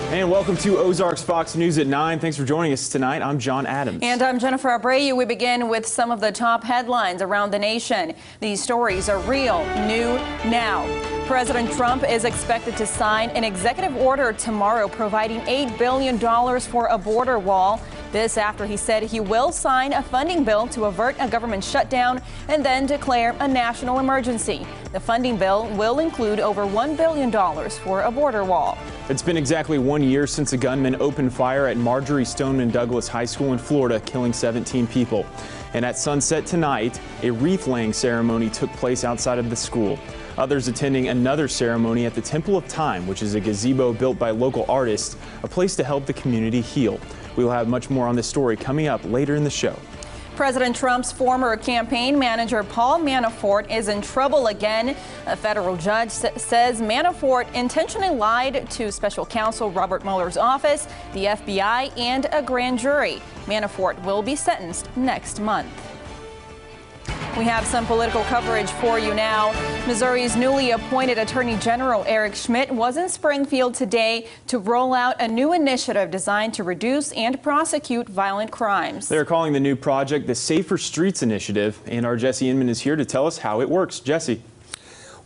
And welcome to Ozarks Fox News at 9. Thanks for joining us tonight. I'm John Adams. And I'm Jennifer Abreu. We begin with some of the top headlines around the nation. These stories are real, new, now. President Trump is expected to sign an executive order tomorrow providing $8 billion for a border wall. This after he said he will sign a funding bill to avert a government shutdown and then declare a national emergency. The funding bill will include over $1 billion for a border wall. It's been exactly 1 year since a gunman opened fire at Marjorie Stoneman Douglas High School in Florida, killing 17 people. And at sunset tonight, a wreath-laying ceremony took place outside of the school. Others attending another ceremony at the Temple of Time, which is a gazebo built by local artists, a place to help the community heal. We will have much more on this story coming up later in the show. President Trump's former campaign manager Paul Manafort is in trouble again. A federal judge says Manafort intentionally lied to special counsel Robert Mueller's office, the FBI, and a grand jury. Manafort will be sentenced next month. We have some political coverage for you now. Missouri's newly appointed Attorney General Eric Schmitt was in Springfield today to roll out a new initiative designed to reduce and prosecute violent crimes. They're calling the new project the Safer Streets Initiative, and our Jesse Inman is here to tell us how it works. Jesse.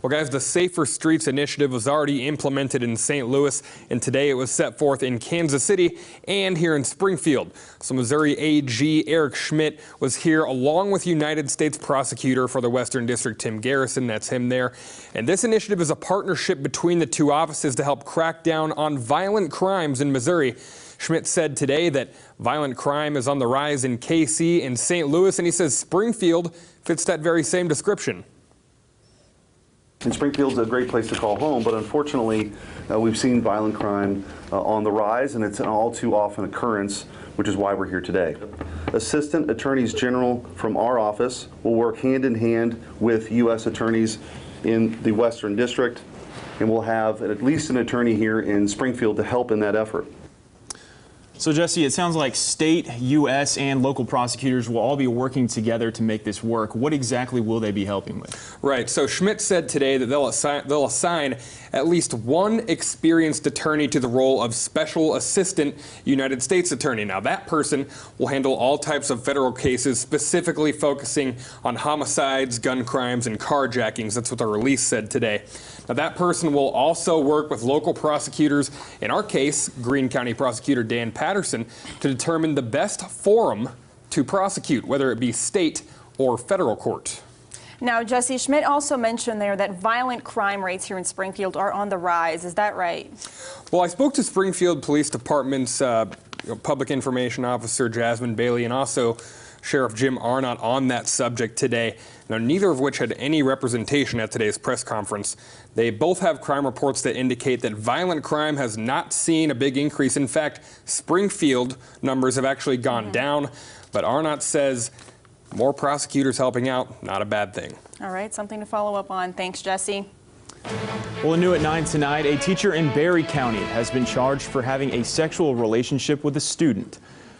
Well, guys, the Safer Streets Initiative was already implemented in St. Louis, and today it was set forth in Kansas City and here in Springfield. So Missouri AG Eric Schmitt was here along with United States Prosecutor for the Western District, Tim Garrison. That's him there. And this initiative is a partnership between the two offices to help crack down on violent crimes in Missouri. Schmitt said today that violent crime is on the rise in KC and St. Louis, and he says Springfield fits that very same description. And Springfield's a great place to call home, but unfortunately, we've seen violent crime on the rise, and it's an all too often occurrence, which is why we're here today. Assistant Attorneys General from our office will work hand in hand with U.S. attorneys in the Western District, and we'll have at least an attorney here in Springfield to help in that effort. So, Jesse, it sounds like state, U.S., and local prosecutors will all be working together to make this work. What exactly will they be helping with? Right. So Schmitt said today that they'll assign at least one experienced attorney to the role of Special Assistant United States Attorney. Now, that person will handle all types of federal cases, specifically focusing on homicides, gun crimes, and carjackings. That's what the release said today. Now, that person will also work with local prosecutors, in our case, Greene County Prosecutor Dan Patterson, to determine the best forum to prosecute, whether it be state or federal court. Now, Jesse, Schmitt also mentioned there that violent crime rates here in Springfield are on the rise. Is that right? Well, I spoke to Springfield Police Department's Public Information Officer Jasmine Bailey and also Sheriff Jim Arnott on that subject today. Now, neither of which had any representation at today's press conference. They both have crime reports that indicate that violent crime has not seen a big increase. In fact, Springfield numbers have actually gone down. But Arnott says more prosecutors helping out, not a bad thing. All right, something to follow up on. Thanks, Jesse. Well, new at 9 tonight, a teacher in Barry County has been charged for having a sexual relationship with a student.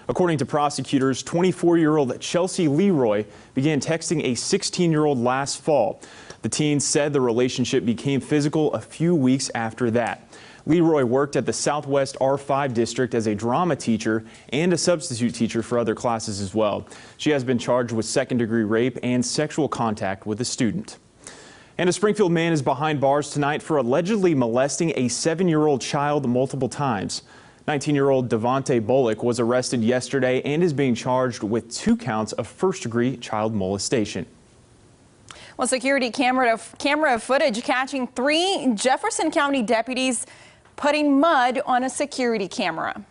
According to prosecutors, 24-year-old Chelsea Leroy began texting a 16-year-old last fall. The teen said the relationship became physical a few weeks after that. Leroy worked at the Southwest R5 district as a drama teacher and a substitute teacher for other classes as well. She has been charged with second-degree rape and sexual contact with a student. And a Springfield man is behind bars tonight for allegedly molesting a 7-year-old child multiple times. 19-year-old Devontae Bullock was arrested yesterday and is being charged with 2 counts of first-degree child molestation. Well, security camera footage catching 3 Jefferson County deputies putting mud on a security camera.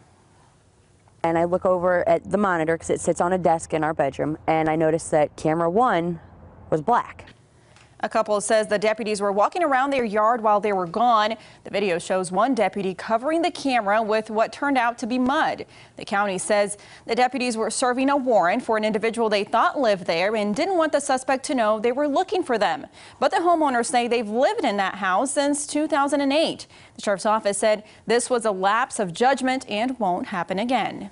And I look over at the monitor because it sits on a desk in our bedroom, and I noticed that camera 1 was black. A couple says the deputies were walking around their yard while they were gone. The video shows one deputy covering the camera with what turned out to be mud. The county says the deputies were serving a warrant for an individual they thought lived there and didn't want the suspect to know they were looking for them. But the homeowners say they've lived in that house since 2008. The sheriff's office said this was a lapse of judgment and won't happen again.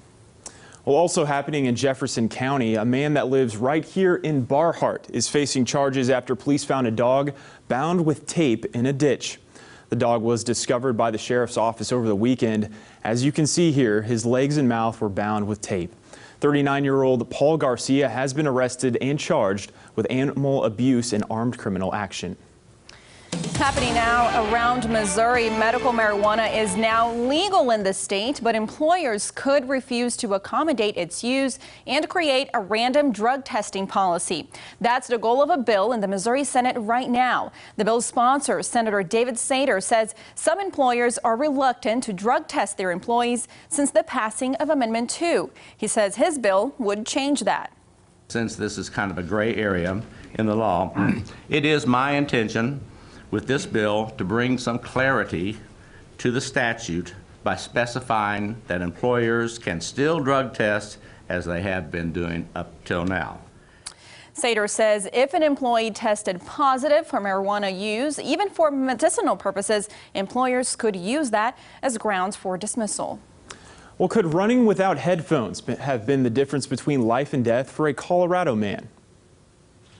Well, also happening in Jefferson County, a man that lives right here in Barhart is facing charges after police found a dog bound with tape in a ditch. The dog was discovered by the sheriff's office over the weekend. As you can see here, his legs and mouth were bound with tape. 39-year-old Paul Garcia has been arrested and charged with animal abuse and armed criminal action. Happening now around Missouri, medical marijuana is now legal in the state, but employers could refuse to accommodate its use and create a random drug testing policy. That's the goal of a bill in the Missouri Senate right now. The bill's sponsor, Senator David Sater, says some employers are reluctant to drug test their employees since the passing of Amendment 2. He says his bill would change that. Since this is kind of a gray area in the law, it is my intention with this bill to bring some clarity to the statute by specifying that employers can still drug test as they have been doing up till now. Sater says if an employee tested positive for marijuana use, even for medicinal purposes, employers could use that as grounds for dismissal. Well, could running without headphones have been the difference between life and death for a Colorado man?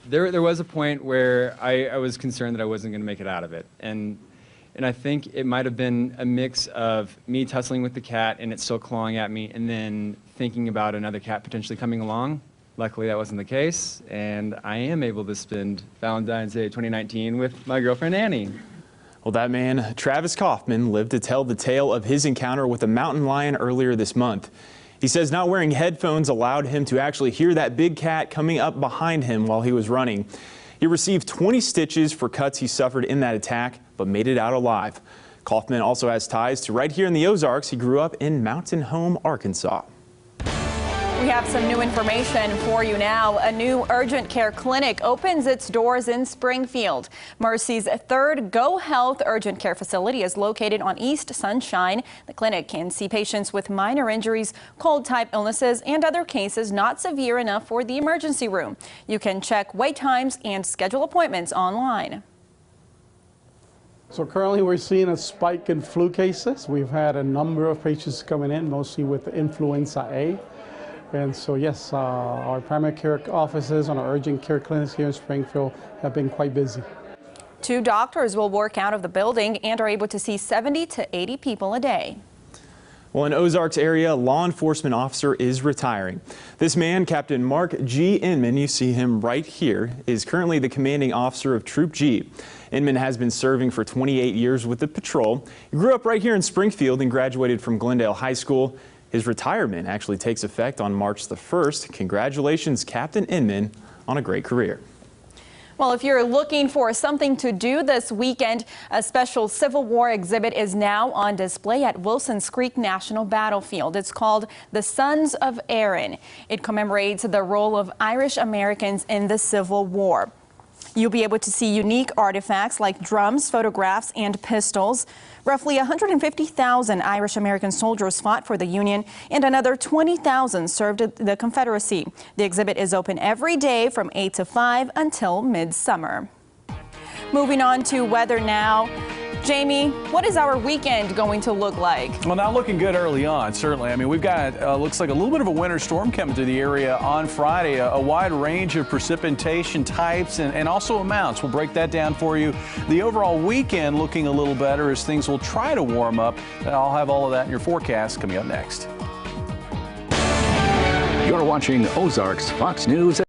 There was a point where I was concerned that I wasn't going to make it out of it. And I think it might have been a mix of me tussling with the cat and it still clawing at me, and then thinking about another cat potentially coming along. Luckily, that wasn't the case, and I am able to spend Valentine's Day 2019 with my girlfriend, Annie. Well, that man, Travis Kaufman, lived to tell the tale of his encounter with a mountain lion earlier this month. He says not wearing headphones allowed him to actually hear that big cat coming up behind him while he was running. He received 20 stitches for cuts he suffered in that attack, but made it out alive. Kaufman also has ties to right here in the Ozarks. He grew up in Mountain Home, Arkansas. We have some new information for you now. A new urgent care clinic opens its doors in Springfield. Mercy's third Go Health urgent care facility is located on East Sunshine. The clinic can see patients with minor injuries, cold-type illnesses, and other cases not severe enough for the emergency room. You can check wait times and schedule appointments online. So currently we're seeing a spike in flu cases. We've had a number of patients coming in, mostly with influenza A. And so, yes, our primary care offices and our urgent care clinics here in Springfield have been quite busy. 2 doctors will work out of the building and are able to see 70 to 80 people a day. Well, in Ozarks area, a law enforcement officer is retiring. This man, Captain Mark G. Inman, you see him right here, is currently the commanding officer of Troop G. Inman has been serving for 28 years with the patrol. He grew up right here in Springfield and graduated from Glendale High School. His retirement actually takes effect on March the 1st. Congratulations, Captain Inman, on a great career. Well, if you're looking for something to do this weekend, a special Civil War exhibit is now on display at Wilson's Creek National Battlefield. It's called The Sons of Erin. It commemorates the role of Irish Americans in the Civil War. You'll be able to see unique artifacts like drums, photographs, and pistols. Roughly 150,000 Irish American soldiers fought for the Union, and another 20,000 served the Confederacy. The exhibit is open every day from 8 to 5 until midsummer. Moving on to weather now. Jamie, what is our weekend going to look like? Well, not looking good early on, certainly. I mean, we've got, looks like a little bit of a winter storm coming through the area on Friday, a wide range of precipitation types and also amounts. We'll break that down for you. The overall weekend looking a little better as things will try to warm up. I'll have all of that in your forecast coming up next. You're watching Ozarks Fox News.